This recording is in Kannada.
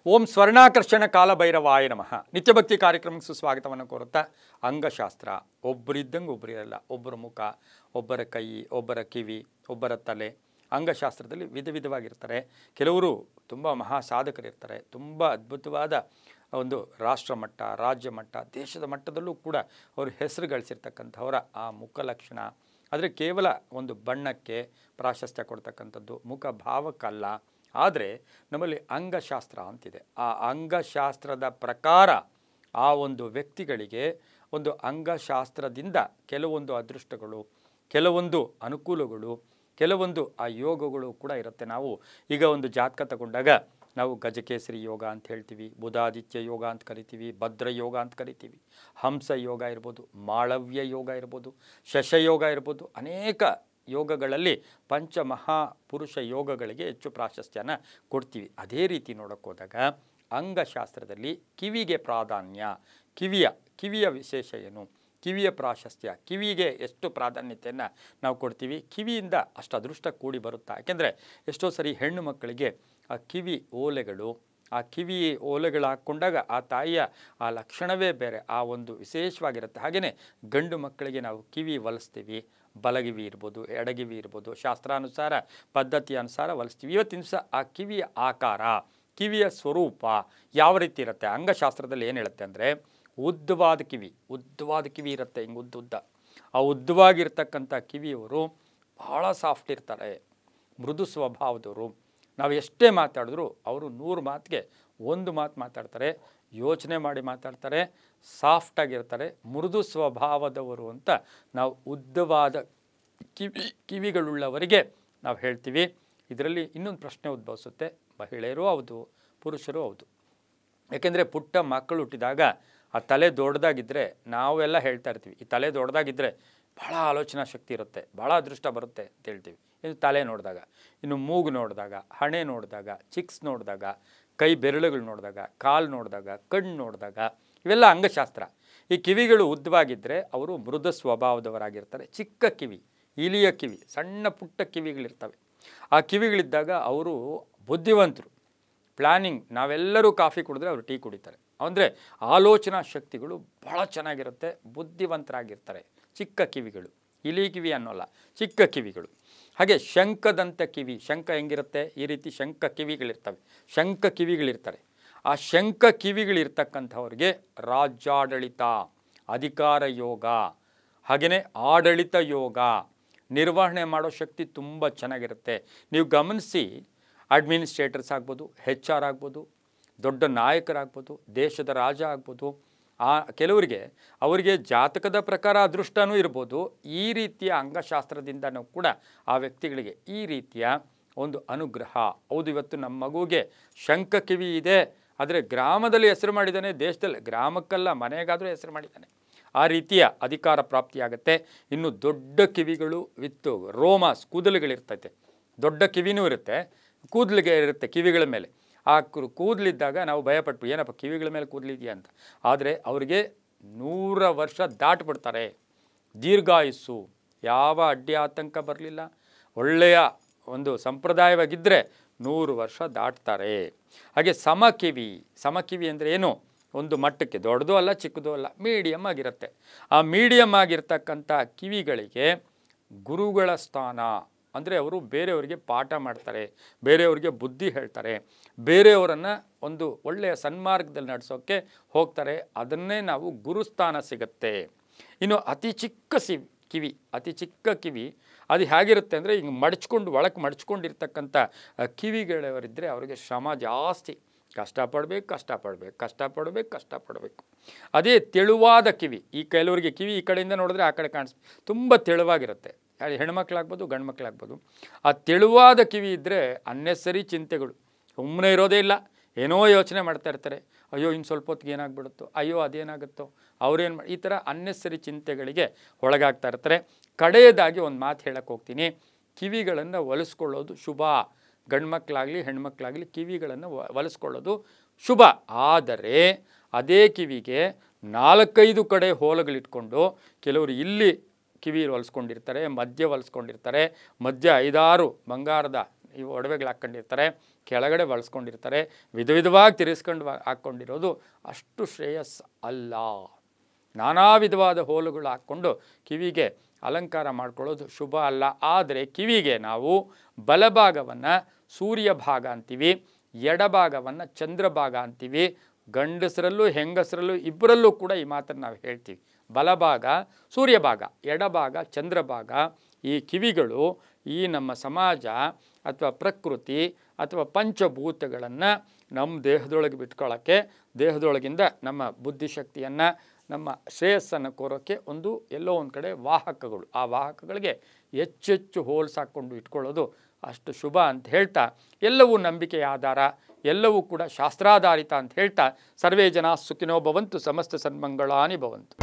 ಓಂ ಸ್ವರ್ಣಾಕರ್ಷಣ ಕಾಲಭೈರವಾಯ ನಮಃ. ನಿತ್ಯಭಕ್ತಿ ಕಾರ್ಯಕ್ರಮಕ್ಕೆ ಸುಸ್ವಾಗತವನ್ನು ಕೋರುತ್ತಾ, ಅಂಗಶಾಸ್ತ್ರ ಒಬ್ಬರಿದ್ದಂಗೆ ಒಬ್ಬರಿರಲ್ಲ. ಒಬ್ಬರ ಮುಖ, ಒಬ್ಬರ ಕೈ, ಒಬ್ಬರ ಕಿವಿ, ಒಬ್ಬರ ತಲೆ. ಅಂಗಶಾಸ್ತ್ರದಲ್ಲಿ ವಿಧ ವಿಧವಾಗಿರ್ತಾರೆ. ಕೆಲವರು ತುಂಬ ಮಹಾ ಸಾಧಕರಿರ್ತಾರೆ. ತುಂಬ ಅದ್ಭುತವಾದ ಒಂದು ರಾಷ್ಟ್ರ ಮಟ್ಟ, ರಾಜ್ಯ ಮಟ್ಟ, ದೇಶದ ಮಟ್ಟದಲ್ಲೂ ಕೂಡ ಅವರು ಹೆಸರು ಗಳಿಸಿರ್ತಕ್ಕಂಥವರ ಆ ಮುಖ ಲಕ್ಷಣ. ಆದರೆ ಕೇವಲ ಒಂದು ಬಣ್ಣಕ್ಕೆ ಪ್ರಾಶಸ್ತ್ಯ ಕೊಡ್ತಕ್ಕಂಥದ್ದು, ಮುಖ ಭಾವಕ್ಕಲ್ಲ. ಆದರೆ ನಮ್ಮಲ್ಲಿ ಅಂಗಶಾಸ್ತ್ರ ಅಂತಿದೆ. ಆ ಅಂಗಶಾಸ್ತ್ರದ ಪ್ರಕಾರ ಆ ಒಂದು ವ್ಯಕ್ತಿಗಳಿಗೆ ಒಂದು ಅಂಗಶಾಸ್ತ್ರದಿಂದ ಕೆಲವೊಂದು ಅದೃಷ್ಟಗಳು, ಕೆಲವೊಂದು ಅನುಕೂಲಗಳು, ಕೆಲವೊಂದು ಆ ಯೋಗಗಳು ಕೂಡ ಇರುತ್ತೆ. ನಾವು ಈಗ ಒಂದು ಜಾತಕ ತಗೊಂಡಾಗ ನಾವು ಗಜಕೇಸರಿ ಯೋಗ ಅಂತ ಹೇಳ್ತೀವಿ, ಬುಧಾದಿತ್ಯ ಯೋಗ ಅಂತ ಕರಿತೀವಿ, ಭದ್ರ ಯೋಗ ಅಂತ ಕರಿತೀವಿ, ಹಂಸ ಯೋಗ ಇರ್ಬೋದು, ಮಾಳವ್ಯ ಯೋಗ ಇರ್ಬೋದು, ಶಶಯೋಗ ಇರ್ಬೋದು. ಅನೇಕ ಯೋಗಗಳಲ್ಲಿ ಪಂಚಮಹಾಪುರುಷ ಯೋಗಗಳಿಗೆ ಹೆಚ್ಚು ಪ್ರಾಶಸ್ತ್ಯನ ಕೊಡ್ತೀವಿ. ಅದೇ ರೀತಿ ನೋಡೋಕ್ಕೆ ಹೋದಾಗ ಅಂಗಶಾಸ್ತ್ರದಲ್ಲಿ ಕಿವಿಗೆ ಪ್ರಾಧಾನ್ಯ, ಕಿವಿಯ ವಿಶೇಷ ಏನು, ಕಿವಿಯ ಪ್ರಾಶಸ್ತ್ಯ, ಕಿವಿಗೆ ಎಷ್ಟು ಪ್ರಾಧಾನ್ಯತೆಯನ್ನು ನಾವು ಕೊಡ್ತೀವಿ. ಕಿವಿಯಿಂದ ಅಷ್ಟು ಅದೃಷ್ಟ ಕೂಡಿ ಬರುತ್ತಾ? ಯಾಕೆಂದರೆ ಎಷ್ಟೋ ಸರಿ ಹೆಣ್ಣು ಮಕ್ಕಳಿಗೆ ಆ ಕಿವಿ ಓಲೆಗಳು, ಆ ಕಿವಿ ಓಲೆಗಳು ಹಾಕ್ಕೊಂಡಾಗ ಆ ತಾಯಿಯ ಆ ಲಕ್ಷಣವೇ ಬೇರೆ, ಆ ಒಂದು ವಿಶೇಷವಾಗಿರುತ್ತೆ. ಹಾಗೆಯೇ ಗಂಡು ಮಕ್ಕಳಿಗೆ ನಾವು ಕಿವಿ ಹೊಲಿಸ್ತೀವಿ. ಬಲಗಿವಿ ಇರ್ಬೋದು, ಎಡಗಿವಿ ಇರ್ಬೋದು, ಶಾಸ್ತ್ರಾನುಸಾರ ಪದ್ಧತಿಯ ಅನುಸಾರ ಹೊಲಿಸ್ತೀವಿ. ಇವತ್ತಿನ ದಿವಸ ಆ ಕಿವಿಯ ಆಕಾರ, ಕಿವಿಯ ಸ್ವರೂಪ ಯಾವ ರೀತಿ ಇರುತ್ತೆ? ಅಂಗಶಾಸ್ತ್ರದಲ್ಲಿ ಏನು ಹೇಳುತ್ತೆ ಅಂದರೆ, ಉದ್ದವಾದ ಕಿವಿ ಇರುತ್ತೆ. ಹಿಂಗೆ ಉದ್ದುದ್ದ ಆ ಉದ್ದವಾಗಿರ್ತಕ್ಕಂಥ ಕಿವಿಯವರು ಭಾಳ ಸಾಫ್ಟ್ ಇರ್ತಾರೆ, ಮೃದು ಸ್ವಭಾವದವರು. ನಾವು ಎಷ್ಟೇ ಮಾತಾಡಿದ್ರು ಅವರು 100 ಮಾತಿಗೆ 1 ಮಾತು ಮಾತಾಡ್ತಾರೆ, ಯೋಚನೆ ಮಾಡಿ ಮಾತಾಡ್ತಾರೆ, ಸಾಫ್ಟಾಗಿರ್ತಾರೆ, ಮೃದು ಸ್ವಭಾವದವರು ಅಂತ ನಾವು ಉದ್ದವಾದ ಕಿವಿಗಳುಳ್ಳವರಿಗೆ ನಾವು ಹೇಳ್ತೀವಿ. ಇದರಲ್ಲಿ ಇನ್ನೊಂದು ಪ್ರಶ್ನೆ ಉದ್ಭವಿಸುತ್ತೆ. ಮಹಿಳೆಯರೂ ಹೌದು, ಪುರುಷರೂ ಹೌದು. ಯಾಕೆಂದರೆ ಪುಟ್ಟ ಮಕ್ಕಳು ಹುಟ್ಟಿದಾಗ ಆ ತಲೆ ದೊಡ್ಡದಾಗಿದ್ದರೆ ನಾವೆಲ್ಲ ಹೇಳ್ತಾ ಇರ್ತೀವಿ, ಈ ತಲೆ ದೊಡ್ಡದಾಗಿದ್ದರೆ ಭಾಳ ಆಲೋಚನಾ ಶಕ್ತಿ ಇರುತ್ತೆ, ಭಾಳ ಅದೃಷ್ಟ ಬರುತ್ತೆ ಅಂತ ಹೇಳ್ತೀವಿ. ಇನ್ನು ತಲೆ ನೋಡಿದಾಗ, ಇನ್ನು ಮೂಗು ನೋಡಿದಾಗ, ಹಣೆ ನೋಡಿದಾಗ, ಚಿಕ್ಸ್ ನೋಡಿದಾಗ, ಕೈ ಬೆರಳುಗಳು ನೋಡಿದಾಗ, ಕಾಲು ನೋಡಿದಾಗ, ಕಣ್ಣು ನೋಡಿದಾಗ, ಇವೆಲ್ಲ ಅಂಗಶಾಸ್ತ್ರ. ಈ ಕಿವಿಗಳು ಉದ್ದವಾಗಿದ್ದರೆ ಅವರು ಮೃದು ಸ್ವಭಾವದವರಾಗಿರ್ತಾರೆ. ಚಿಕ್ಕ ಕಿವಿ, ಇಲಿಯ ಕಿವಿ, ಸಣ್ಣ ಪುಟ್ಟ ಕಿವಿಗಳಿರ್ತವೆ. ಆ ಕಿವಿಗಳಿದ್ದಾಗ ಅವರು ಬುದ್ಧಿವಂತರು. ಪ್ಲ್ಯಾನಿಂಗ್, ನಾವೆಲ್ಲರೂ ಕಾಫಿ ಕುಡಿದ್ರೆ ಅವರು ಟೀ ಕುಡಿತಾರೆ. ಅಂದರೆ ಆಲೋಚನಾ ಶಕ್ತಿಗಳು ಭಾಳ ಚೆನ್ನಾಗಿರುತ್ತೆ, ಬುದ್ಧಿವಂತರಾಗಿರ್ತಾರೆ. ಚಿಕ್ಕ ಕಿವಿಗಳು, ಇಲಿ ಕಿವಿ ಅನ್ನೋಲ್ಲ, ಚಿಕ್ಕ ಕಿವಿಗಳು. ಹಾಗೆ ಶಂಖದಂಥ ಕಿವಿ, ಶಂಖ ಹೆಂಗಿರುತ್ತೆ? ಈ ರೀತಿ ಶಂಖ ಕಿವಿಗಳಿರ್ತವೆ, ಶಂಖ ಕಿವಿಗಳಿರ್ತಾರೆ. ಆ ಶಂಖ ಕಿವಿಗಳಿರ್ತಕ್ಕಂಥವ್ರಿಗೆ ರಾಜ್ಯಾಡಳಿತ, ಅಧಿಕಾರ ಯೋಗ, ಹಾಗೆಯೇ ಆಡಳಿತ ಯೋಗ, ನಿರ್ವಹಣೆ ಮಾಡೋ ಶಕ್ತಿ ತುಂಬ ಚೆನ್ನಾಗಿರುತ್ತೆ. ನೀವು ಗಮನಿಸಿ, ಅಡ್ಮಿನಿಸ್ಟ್ರೇಟರ್ಸ್ ಆಗ್ಬೋದು, HR ಆಗ್ಬೋದು, ದೊಡ್ಡ ನಾಯಕರಾಗ್ಬೋದು, ದೇಶದ ರಾಜ ಆಗ್ಬೋದು. ಅವರಿಗೆ ಜಾತಕದ ಪ್ರಕಾರ ಅದೃಷ್ಟನೂ ಇರ್ಬೋದು. ಈ ರೀತಿಯ ಅಂಗಶಾಸ್ತ್ರದಿಂದನೂ ಕೂಡ ಆ ವ್ಯಕ್ತಿಗಳಿಗೆ ಈ ರೀತಿಯ ಒಂದು ಅನುಗ್ರಹ. ಹೌದು, ಇವತ್ತು ನಮ್ಮ ಮಗುವಿಗೆ ಶಂಖ ಕಿವಿ ಇದೆ, ಆದರೆ ಗ್ರಾಮದಲ್ಲಿ ಹೆಸರು ಮಾಡಿದ್ದಾನೆ, ದೇಶದಲ್ಲಿ ಗ್ರಾಮಕ್ಕಲ್ಲ ಮನೆಗಾದರೂ ಹೆಸರು ಮಾಡಿದ್ದಾನೆ. ಆ ರೀತಿಯ ಅಧಿಕಾರ ಪ್ರಾಪ್ತಿಯಾಗುತ್ತೆ. ಇನ್ನು ದೊಡ್ಡ ಕಿವಿಗಳು ವಿತ್ತು ರೋಮಾಸ್, ಕೂದಲುಗಳಿರ್ತೈತೆ. ದೊಡ್ಡ ಕಿವಿನೂ ಇರುತ್ತೆ, ಕೂದಲಿಗೆ ಇರುತ್ತೆ ಕಿವಿಗಳ ಮೇಲೆ. ಆ ಕೂದಲಿದ್ದಾಗ ನಾವು ಭಯಪಟ್ಟು, ಏನಪ್ಪ ಕಿವಿಗಳ ಮೇಲೆ ಕೂದಲಿದೆಯಾ ಅಂತ. ಆದರೆ ಅವರಿಗೆ 100 ವರ್ಷ ದಾಟಿಬಿಡ್ತಾರೆ. ದೀರ್ಘಾಯುಸ್ಸು, ಯಾವ ಅಡ್ಡಿ ಆತಂಕ ಬರಲಿಲ್ಲ, ಒಳ್ಳೆಯ ಒಂದು ಸಂಪ್ರದಾಯವಾಗಿದ್ದರೆ 100 ವರ್ಷ ದಾಟ್ತಾರೆ. ಹಾಗೆ ಸಮಕಿವಿ ಅಂದರೆ ಏನು? ಒಂದು ಮಟ್ಟಕ್ಕೆ ದೊಡ್ಡದೂ ಅಲ್ಲ, ಚಿಕ್ಕದೂ ಅಲ್ಲ, ಮೀಡಿಯಮ್ ಆಗಿರುತ್ತೆ. ಆ ಮೀಡಿಯಮ್ ಆಗಿರ್ತಕ್ಕಂಥ ಕಿವಿಗಳಿಗೆ ಗುರುಗಳ ಸ್ಥಾನ. ಅಂದರೆ ಅವರು ಬೇರೆಯವರಿಗೆ ಪಾಠ ಮಾಡ್ತಾರೆ, ಬೇರೆಯವರಿಗೆ ಬುದ್ಧಿ ಹೇಳ್ತಾರೆ, ಬೇರೆಯವರನ್ನು ಒಂದು ಒಳ್ಳೆಯ ಸನ್ಮಾರ್ಗದಲ್ಲಿ ನಡೆಸೋಕ್ಕೆ ಹೋಗ್ತಾರೆ. ಅದನ್ನೇ ನಾವು ಗುರುಸ್ಥಾನ ಸಿಗುತ್ತೆ. ಇನ್ನು ಅತಿ ಚಿಕ್ಕ ಕಿವಿ ಅದು ಹೇಗಿರುತ್ತೆ ಅಂದರೆ, ಹಿಂಗೆ ಒಳಕ್ಕೆ ಮಡಚ್ಕೊಂಡಿರ್ತಕ್ಕಂಥ ಕಿವಿಗಳವರಿದ್ದರೆ ಅವರಿಗೆ ಶ್ರಮ ಜಾಸ್ತಿ, ಕಷ್ಟಪಡಬೇಕು. ಅದೇ ತೆಳುವಾದ ಕಿವಿ, ಈ ಕೆಲವರಿಗೆ ಕಿವಿ ಈ ಕಡೆಯಿಂದ ನೋಡಿದ್ರೆ ಆ ಕಡೆ ತುಂಬ ತೆಳುವಾಗಿರುತ್ತೆ. ಹೆಣ್ಮಕ್ಳಾಗ್ಬೋದು, ಗಂಡು ಮಕ್ಕಳಾಗ್ಬೋದು. ಆ ತೆಳುವಾದ ಕಿವಿ ಇದ್ದರೆ ಅನ್ನೆಸರಿ ಚಿಂತೆಗಳು, ಸುಮ್ಮನೆ ಇರೋದೇ ಇಲ್ಲ, ಏನೋ ಯೋಚನೆ ಮಾಡ್ತಾ ಇರ್ತಾರೆ. ಅಯ್ಯೋ ಇನ್ನು ಸ್ವಲ್ಪ ಹೊತ್ತಿಗೆ ಏನಾಗ್ಬಿಡುತ್ತೋ, ಅಯ್ಯೋ ಅದೇನಾಗುತ್ತೋ, ಈ ಥರ ಅನ್ನೆಸರಿ ಚಿಂತೆಗಳಿಗೆ ಒಳಗಾಗ್ತಾ ಇರ್ತಾರೆ. ಕಡೆಯದಾಗಿ ಒಂದು ಮಾತು ಹೇಳಕ್ಕೆ ಹೋಗ್ತೀನಿ, ಕಿವಿಗಳನ್ನು ಹೊಲಿಸ್ಕೊಳ್ಳೋದು ಶುಭ. ಗಂಡು ಮಕ್ಕಳಾಗಲಿ ಹೆಣ್ಮಕ್ಳಾಗಲಿ ಕಿವಿಗಳನ್ನು ಹೊಲಿಸ್ಕೊಳ್ಳೋದು ಶುಭ. ಆದರೆ ಅದೇ ಕಿವಿಗೆ 4-5 ಕಡೆ ಹೋಲುಗಳಿಟ್ಕೊಂಡು ಕೆಲವರು ಇಲ್ಲಿ ಕಿವಿ ಹೊಲಿಸ್ಕೊಂಡಿರ್ತಾರೆ, ಮಧ್ಯ ಹೊಲಿಸ್ಕೊಂಡಿರ್ತಾರೆ, ಮಧ್ಯ 5-6 ಬಂಗಾರದ ಇವು ಒಡವೆಗಳು ಹಾಕ್ಕೊಂಡಿರ್ತಾರೆ, ಕೆಳಗಡೆ ಬಳಸ್ಕೊಂಡಿರ್ತಾರೆ, ವಿಧ ವಿಧವಾಗಿ ತಿರ್ಸ್ಕೊಂಡು ಹಾಕ್ಕೊಂಡಿರೋದು ಅಷ್ಟು ಶ್ರೇಯಸ್ ಅಲ್ಲ. ನಾನಾ ವಿಧವಾದ ಹೋಲುಗಳು ಹಾಕ್ಕೊಂಡು ಕಿವಿಗೆ ಅಲಂಕಾರ ಮಾಡ್ಕೊಳ್ಳೋದು ಶುಭ ಅಲ್ಲ. ಆದರೆ ಕಿವಿಗೆ ನಾವು ಬಲಭಾಗವನ್ನು ಸೂರ್ಯ ಭಾಗ ಅಂತೀವಿ, ಎಡಭಾಗವನ್ನು ಚಂದ್ರಭಾಗ ಅಂತೀವಿ. ಗಂಡಸರಲ್ಲೂ ಹೆಂಗಸರಲ್ಲೂ ಇಬ್ಬರಲ್ಲೂ ಕೂಡ ಈ ಮಾತನ್ನು ನಾವು ಹೇಳ್ತೀವಿ. ಬಲಭಾಗ ಸೂರ್ಯಭಾಗ, ಎಡಭಾಗ ಚಂದ್ರಭಾಗ. ಈ ಕಿವಿಗಳು ಈ ನಮ್ಮ ಸಮಾಜ ಅಥವಾ ಪ್ರಕೃತಿ ಅಥವಾ ಪಂಚಭೂತಗಳನ್ನು ನಮ್ಮ ದೇಹದೊಳಗೆ ಬಿಟ್ಕೊಳ್ಳೋಕ್ಕೆ, ದೇಹದೊಳಗಿಂದ ನಮ್ಮ ಬುದ್ಧಿಶಕ್ತಿಯನ್ನು, ನಮ್ಮ ಶ್ರೇಯಸ್ಸನ್ನು ಕೋರೋಕ್ಕೆ ಎಲ್ಲೋ ಒಂದು ಕಡೆ ವಾಹಕಗಳು. ಆ ವಾಹಕಗಳಿಗೆ ಹೆಚ್ಚೆಚ್ಚು ಹೋಲ್ಸಾಕೊಂಡು ಇಟ್ಕೊಳ್ಳೋದು ಅಷ್ಟು ಶುಭ ಅಂತ ಹೇಳ್ತಾ, ಎಲ್ಲವೂ ನಂಬಿಕೆಯ ಆಧಾರ, ಎಲ್ಲವೂ ಕೂಡ ಶಾಸ್ತ್ರಾಧಾರಿತ ಅಂತ ಹೇಳ್ತಾ, ಸರ್ವೇ ಜನ ಸುಖಿನೋ ಭವಂತು, ಸಮಸ್ತ ಸನ್ಮಂಗಳಾನಿ ಭವಂತು.